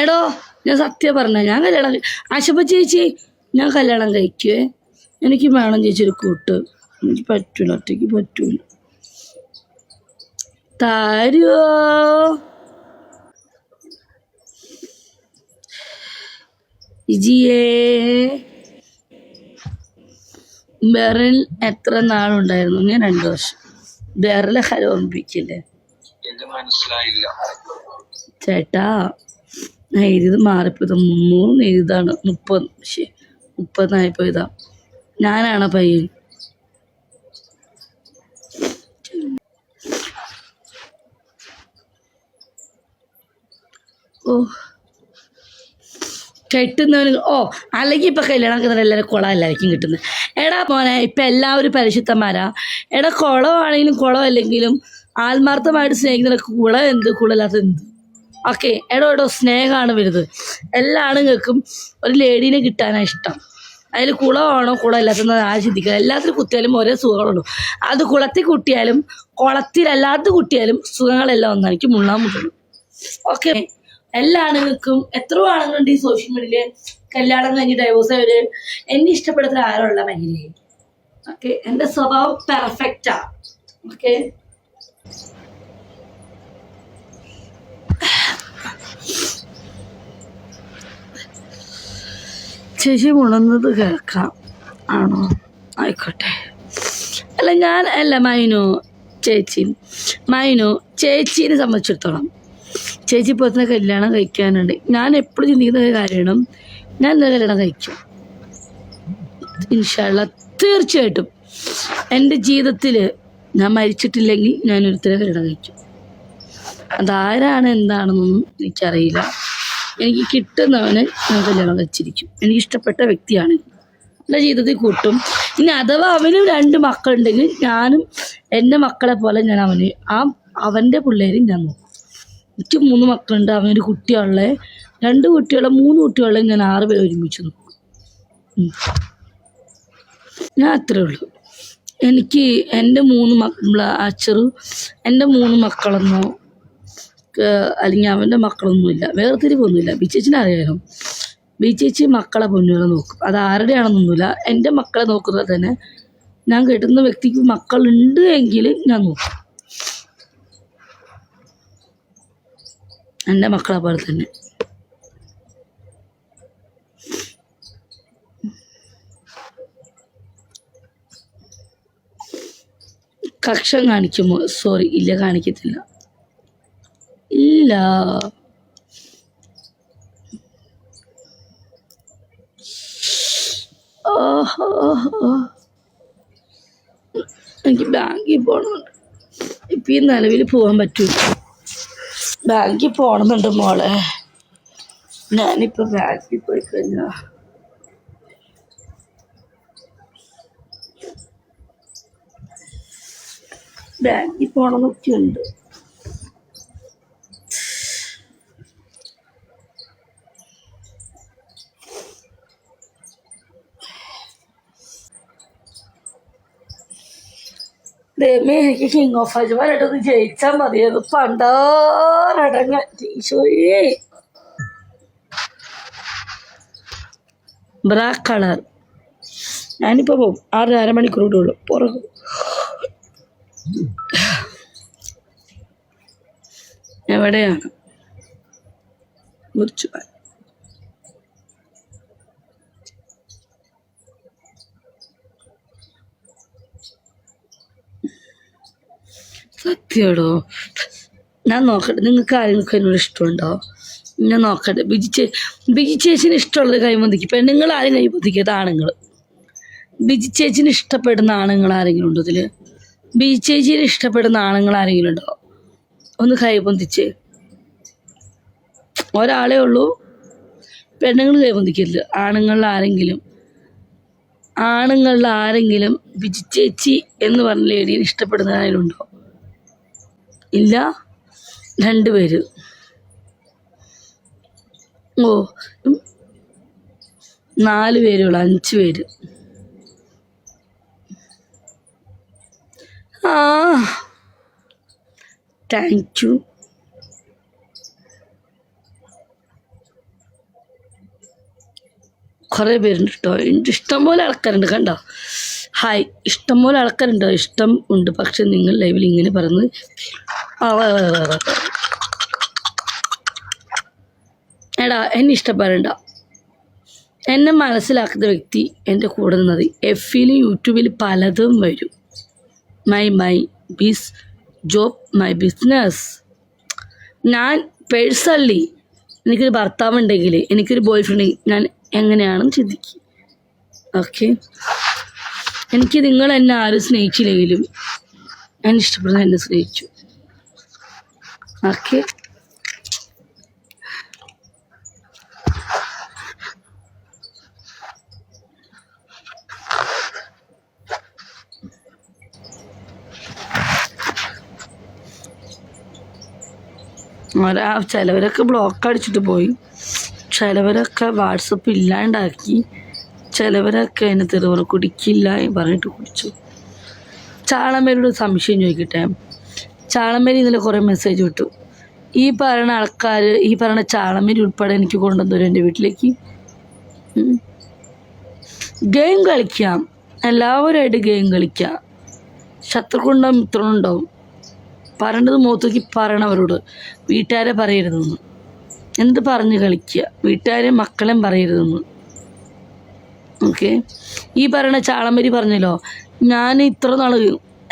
എടോ ഞാൻ സത്യം പറഞ്ഞ ഞാൻ കല്യാണം ആശപ്പ ചേച്ചി ഞാൻ കല്യാണം കഴിക്കുവേ. എനിക്ക് വേണം ചേച്ചി ഒരു കൂട്ട്. എനിക്ക് പറ്റൂല, ഒറ്റയ്ക്ക് പറ്റൂല. താരുവോ ഇജിയേ? ബെറിൽ എത്ര നാളുണ്ടായിരുന്നു? ഞാൻ 2 വർഷം. ബെറിലെ കാര്യം ഓർമ്മിപ്പിക്കില്ലേ ചേട്ടാ? എഴുതിയത് മാറിപ്പോയതാ. 300 എഴുതാണ്. 30 ഞാനാണ് പയ്യൻ. ഓ കെട്ടുന്നവന് അല്ലെങ്കിൽ ഇപ്പൊ കല്യാണം എല്ലാവരും കുളം എല്ലാവർക്കും കിട്ടുന്നത്. എടാ മോനെ ഇപ്പൊ എല്ലാവരും പരിശുദ്ധന്മാരാ. എടാ കുളമാണെങ്കിലും കുളമല്ലെങ്കിലും ആത്മാർത്ഥമായിട്ട് സ്നേഹിക്കുന്നവർക്ക് കുളം എന്ത് കുളമില്ലാത്ത എന്ത്. ഓക്കെ എടോ സ്നേഹമാണ് വലുത്. എല്ലാ ആണുങ്ങൾക്കും ഒരു ലേഡീനെ കിട്ടാനാണ് ഇഷ്ടം. അതിൽ കുളമാണോ കുളമില്ലാത്തത് ആര് ചിന്തിക്കുക. എല്ലാത്തിനും കുത്തിയാലും ഒരേ സുഖങ്ങളുള്ളൂ. അത് കുളത്തിൽ കുട്ടിയാലും കുളത്തിലല്ലാത്ത കുട്ടിയാലും സുഖങ്ങളെല്ലാം ഒന്നാണ്. എനിക്ക് മുള്ളാൻ മുട്ടുള്ളൂ. ഓക്കെ എല്ലാ ആണുങ്ങൾക്കും എത്രയോ ആണുങ്ങളുണ്ട് ഈ സോഷ്യൽ മീഡിയയില് കല്യാണം കഴിഞ്ഞ് ഡൈവോഴ്സ് ആയവര്. എന്നെ ഇഷ്ടപ്പെടുന്ന ആരുള്ള ഭംഗിയെ. ഓക്കെ എന്റെ സ്വഭാവം പെർഫെക്റ്റാ. ഓക്കെ ചേച്ചി മുണന്നത് കേൾക്കാം ആണോ? ആയിക്കോട്ടെ. അല്ല മൈനു ചേച്ചീനെ സംബന്ധിച്ചിടത്തോളം ചേച്ചി ഇപ്പോൾ തന്നെ കല്യാണം കഴിക്കാനുണ്ട്. ഞാൻ എപ്പോഴും ചിന്തിക്കുന്ന ഒരു കാര്യമാണ്, ഞാൻ എന്താ കല്യാണം കഴിക്കും ഇൻഷാ അല്ലാഹ്. തീർച്ചയായിട്ടും എൻ്റെ ജീവിതത്തിൽ ഞാൻ മരിച്ചിട്ടില്ലെങ്കിൽ ഞാനൊരുത്തരെ കല്യാണം കഴിക്കും. അതാരാണ് എന്താണെന്നൊന്നും എനിക്കറിയില്ല. എനിക്ക് കിട്ടുന്നവന് ഞാൻ കല്യാണം കഴിച്ചിരിക്കും. എനിക്കിഷ്ടപ്പെട്ട വ്യക്തിയാണ് എൻ്റെ ജീവിതത്തിൽ കൂട്ടും. ഇനി അഥവാ അവനും 2 മക്കളുണ്ടെങ്കിൽ ഞാനും എൻ്റെ മക്കളെ പോലെ ഞാൻ അവൻ്റെ പിള്ളേരും ഞാൻ നോക്കും. എനിക്ക് 3 മക്കളുണ്ട്. അവനൊരു കുട്ടിയുള്ളത്, 2 കുട്ടികളെ 3 കുട്ടികളെ ഞാൻ 6 പേര് ഒരുമിച്ച് നോക്കും. ഞാൻ അത്രേ ഉള്ളൂ. എനിക്ക് എൻ്റെ 3 അച്ഛറും എൻ്റെ 3 മക്കളെന്നോ അല്ലെങ്കിൽ അവൻ്റെ മക്കളൊന്നുമില്ല, വേർതിരിവൊന്നുമില്ല. ബിച്ചേച്ചിനെ അറിയാലോ. ബിച്ചേച്ചി മക്കളെ പൊന്നുകളെ നോക്കും. അത് ആരുടെയാണെന്നൊന്നുമില്ല. എൻ്റെ മക്കളെ നോക്കുന്നത് തന്നെ ഞാൻ കെട്ടുന്ന വ്യക്തിക്ക് മക്കളുണ്ട് എങ്കിൽ ഞാൻ നോക്കും. എൻ്റെ മക്കളെ പോലെ തന്നെ. കക്ഷം കാണിക്കുമോ? സോറി, ഇല്ല, കാണിക്കത്തില്ല. ഇല്ല. എനിക്ക് ബാങ്കിൽ പോകണമെന്നുണ്ട്. ഇപ്പം ഈ നിലവിൽ പോകാൻ പറ്റൂല. ബാങ്കിൽ പോകണമെന്നുണ്ട് മോളെ. ഞാനിപ്പോൾ ബാങ്കിൽ പോയി കഴിഞ്ഞാൽ ബാങ്കിൽ പോകണമെന്നൊക്കെ ഉണ്ട്. ദൈവമേ, എനിക്ക് കിങ് ഓഫ് അജ്മാനായിട്ടൊന്ന് ജയിച്ചാൽ മതിയത്. പണ്ടാറടങ്ങ ഈശോയേ. Black colour. ഞാനിപ്പോൾ പോകും. 6.5 മണിക്കൂർ കൂടെ ഉള്ളു. പുറകു എവിടെയാണ്? മുറിച്ചു. സത്യമാടോ? ഞാൻ നോക്കട്ടെ. നിങ്ങൾക്ക് ആരെങ്കിലും എന്നോട് ഇഷ്ടമുണ്ടോ? ഞാൻ നോക്കട്ടെ. ബിജി ചേച്ചിന് ഇഷ്ടമുള്ളത് കൈമന്തിക്ക്. പെണ്ണുങ്ങൾ ആരും കൈമന്തിക്കത് ആണുങ്ങൾ. ബിജി ചേച്ചിന് ഇഷ്ടപ്പെടുന്ന ആണുങ്ങൾ ആരെങ്കിലും ഉണ്ടോ ഇതിൽ? ബിജി ചേച്ചിനെ ഇഷ്ടപ്പെടുന്ന ആണുങ്ങൾ ആരെങ്കിലും ഉണ്ടോ? ഒന്ന് കൈബന്ധിച്ച്. ഒരാളേ ഉള്ളൂ. പെണ്ണുങ്ങൾ കൈബന്ധിക്കരുത്. ആണുങ്ങളിൽ ആരെങ്കിലും ബിജി ചേച്ചി എന്ന് പറഞ്ഞ ലേഡീനെ ഇഷ്ടപ്പെടുന്ന ആരെങ്കിലും ഉണ്ടോ? ഇല്ല. 2 പേര്. 4 പേരുള്ളൂ. 5 പേര്. Thank you. കുറേ പേരുണ്ട് കേട്ടോ. ഇഷ്ടംപോലെ ആൾക്കാരുണ്ട് കണ്ടോ. ഹായ്, ഇഷ്ടംപോലെ ആൾക്കാരുണ്ട്, ഇഷ്ടം ഉണ്ട്. പക്ഷെ നിങ്ങൾ ലൈവിൽ ഇങ്ങനെ പറയുന്നത് എടാ എന്നെ ഇഷ്ടപ്പെടണ്ട. എന്നെ മനസ്സിലാക്കുന്ന വ്യക്തി എൻ്റെ കൂടെ നിന്നത്. എഫിലും യൂട്യൂബിൽ പലതും വരും. My biz job my business. ഞാൻ പേഴ്സണലി എനിക്കൊരു ഭർത്താവുണ്ടെങ്കിൽ, എനിക്കൊരു ബോയ് ഫ്രണ്ട്, ഞാൻ എങ്ങനെയാണെന്ന് ചിന്തിക്കും. ഓക്കെ, എനിക്ക് നിങ്ങൾ എന്നെ ആരും സ്നേഹിച്ചില്ലെങ്കിലും എന്നെ ഇഷ്ടപ്പെടുന്ന എന്നെ സ്നേഹിച്ചു. ഓക്കെ, ചിലവരൊക്കെ ബ്ലോക്ക് അടിച്ചിട്ട് പോയി, ചിലവരൊക്കെ വാട്സപ്പ് ഇല്ലാണ്ടാക്കി, ചിലവരൊക്കെ എന്നെ തെരുവ് കുടിക്കില്ല പറഞ്ഞിട്ട് കുടിച്ചു. ചാളമേരിയോട് സംശയം ചോദിക്കട്ടെ. ചാളമേരി ഇന്നലെ കുറേ മെസ്സേജ് വിട്ടു. ഈ പറയുന്ന ആൾക്കാർ, ഈ പറയുന്ന ചാളമേരി ഉൾപ്പെടെ എനിക്ക് കൊണ്ടുവന്നവരും എൻ്റെ വീട്ടിലേക്ക്. ഗെയിം കളിക്കാം, എല്ലാവരുമായിട്ട് ഗെയിം കളിക്കാം. ശത്രുക്കളുണ്ടാവും, മിത്രങ്ങളുണ്ടാവും. പറയേണ്ടത് മുഖത്തേക്ക് പറയണവരോട്. വീട്ടുകാരെ പറയരുതെന്ന്. എന്ത് പറഞ്ഞ് കളിക്കുക, വീട്ടുകാരെയും മക്കളെയും പറയരുതെന്ന്. ഓക്കെ, ഈ പറയുന്ന ചാളമേരി പറഞ്ഞല്ലോ, ഞാൻ ഇത്ര നാൾ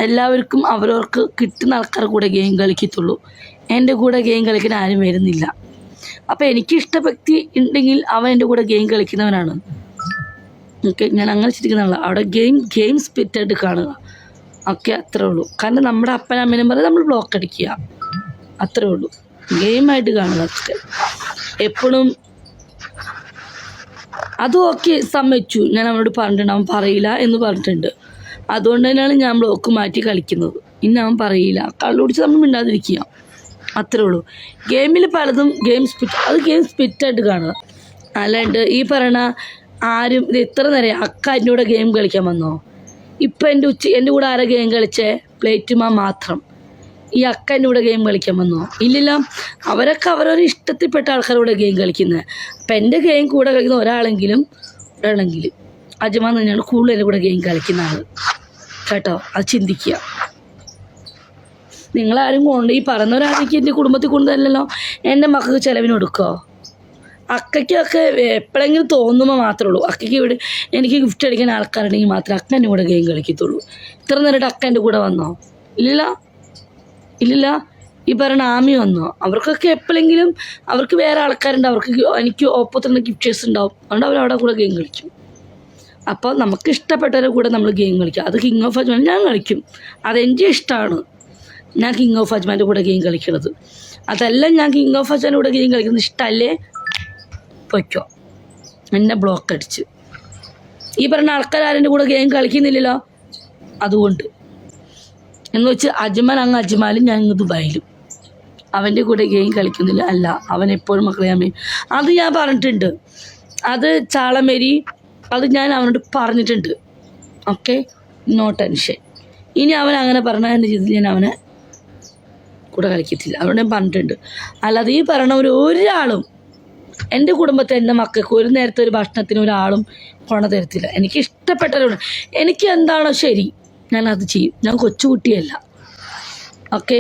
എല്ലാവർക്കും അവരവർക്ക് കിട്ടുന്ന ആൾക്കാരുടെ കൂടെ ഗെയിം കളിക്കത്തുള്ളൂ, എൻ്റെ കൂടെ ഗെയിം കളിക്കാൻ ആരും വരുന്നില്ല. അപ്പോൾ എനിക്ക് വ്യക്തി ഉണ്ടെങ്കിൽ അവൻ എൻ്റെ കൂടെ ഗെയിം കളിക്കുന്നവനാണ്. ഓക്കെ, ഞാൻ അങ്ങനെ ചിന്തിക്കുന്ന ആളാണ്. അവിടെ ഗെയിം സ്പിറ്റായിട്ട് കാണുക. ഓക്കെ, അത്രേ ഉള്ളൂ. കാരണം നമ്മുടെ അപ്പനും അമ്മേനും പറഞ്ഞാൽ നമ്മൾ ബ്ലോക്ക് അടിക്കുക, അത്രേ ഉള്ളൂ. ഗെയിമായിട്ട് കാണുക എപ്പോഴും. അതും ഓക്കെ, സമ്മതിച്ചു. ഞാൻ അവനോട് പറഞ്ഞിട്ടുണ്ട്, അവൻ പറയില്ല എന്ന് പറഞ്ഞിട്ടുണ്ട്. അതുകൊണ്ട് തന്നെയാണ് ഞാൻ ബ്ലോക്ക് മാറ്റി കളിക്കുന്നത്. ഇനി അവൻ പറയില്ല, കള്ളുപിടിച്ച് നമ്മൾ മിണ്ടാതിരിക്കുക, അത്രേ ഉള്ളൂ. ഗെയിമിൽ പലതും ഗെയിം സ്പിറ്റായിട്ട് കാണുക. അല്ലാണ്ട് ഈ പറയണ ആരും ഇത് എത്ര നേരം അക്ക എൻ്റെ കൂടെ ഗെയിം കളിക്കാൻ വന്നോ? ഇപ്പം എൻ്റെ കൂടെ ആരാ ഗെയിം കളിച്ചേ? പ്ലേറ്റുമാ മാത്രം. ഈ അക്ക എൻ്റെ കൂടെ ഗെയിം കളിക്കാൻ വന്നോ? ഇല്ലല്ലോ. അവരൊക്കെ അവരവരുടെ ഇഷ്ടത്തിൽപ്പെട്ട ആൾക്കാരുടെ ഗെയിം കളിക്കുന്നത്. അപ്പം എൻ്റെ ഗെയിം കൂടെ കളിക്കുന്ന ഒരാളെങ്കിലും അജ്മാൻ തന്നെയാണ് കൂടുതൽ എൻ്റെ കൂടെ ഗെയിം കളിക്കുന്ന ആൾ കേട്ടോ. അത് ചിന്തിക്കുക. നിങ്ങളാരും കൊണ്ട് ഈ പറയുന്നവരാണെങ്കിൽ എൻ്റെ കുടുംബത്തിൽ കൊണ്ടുതല്ലല്ലോ. എൻ്റെ മക്കൾക്ക് ചിലവിന് കൊടുക്കുമോ? അക്കയ്ക്കൊക്കെ എപ്പോഴെങ്കിലും തോന്നുമ്പോൾ മാത്രമേ ഉള്ളൂ. അക്കയ്ക്ക് ഇവിടെ എനിക്ക് ഗിഫ്റ്റ് അടിക്കാൻ ആൾക്കാരുണ്ടെങ്കിൽ മാത്രമേ അക്ക എൻ്റെ കൂടെ ഗെയിം കളിക്കത്തുള്ളൂ. ഇത്ര നേരിട്ട് അക്ക എൻ്റെ കൂടെ വന്നോ? ഇല്ലില്ല. ഈ പറയുന്ന ആമി വന്നോ? അവർക്കൊക്കെ എപ്പോഴെങ്കിലും അവർക്ക് വേറെ ആൾക്കാരുണ്ട്, എനിക്ക് ഒപ്പത്തിന് ഗിഫ്റ്റേഴ്സ് ഉണ്ടാവും. അതുകൊണ്ട് അവരവിടെ കൂടെ ഗെയിം കളിക്കും. അപ്പോൾ നമുക്ക് ഇഷ്ടപ്പെട്ടവരുടെ കൂടെ നമ്മൾ ഗെയിം കളിക്കും. അത് കിങ് ഓഫ് അജ്മാൻ ഞാൻ കളിക്കും, അതെൻ്റെ ഇഷ്ടമാണ്. ഞാൻ കിങ് ഓഫ് അജ്മാൻ്റെ കൂടെ ഗെയിം കളിക്കുന്നത്. അതല്ല, ഞാൻ കിങ് ഓഫ് അജ്മാൻ്റെ കൂടെ ഗെയിം കളിക്കുന്നത് ഇഷ്ടമല്ലേ, പൊയ്ക്കോ. എന്നെ ബ്ലോക്ക് അടിച്ച്. ഈ പറഞ്ഞ ആൾക്കാർ ആരെൻ്റെ കൂടെ ഗെയിം കളിക്കുന്നില്ലല്ലോ, അതുകൊണ്ട് എന്ന് വെച്ച് അജ്മാലും ഞാൻ ദുബായിലും അവൻ്റെ കൂടെ ഗെയിം കളിക്കുന്നില്ല. അല്ല, അവൻ എപ്പോഴും മക്കളെ അമ്മയും. അത് ഞാൻ പറഞ്ഞിട്ടുണ്ട്. അത് ചാളമേരി, അത് ഞാൻ അവനോട് പറഞ്ഞിട്ടുണ്ട്. Okay, no tension. ഇനി അവൻ അങ്ങനെ പറഞ്ഞതിൻ്റെ രീതിയിൽ ഞാൻ അവനെ കൂടെ കളിക്കത്തില്ല. അവനോട് ഞാൻ പറഞ്ഞിട്ടുണ്ട്. അല്ലാതെ ഈ പറയണ ഒരാളും എൻ്റെ കുടുംബത്തെ, എൻ്റെ മക്കൾക്ക് ഒരു നേരത്തെ ഒരു ഭക്ഷണത്തിന് ഒരാളും കൊണ തരത്തില്ല. എനിക്ക് ഇഷ്ടപ്പെട്ടവരുണ്ട്. എനിക്ക് എന്താണോ ശരി ഞാൻ അത് ചെയ്യും. ഞാൻ കൊച്ചുകുട്ടിയല്ല. ഓക്കെ.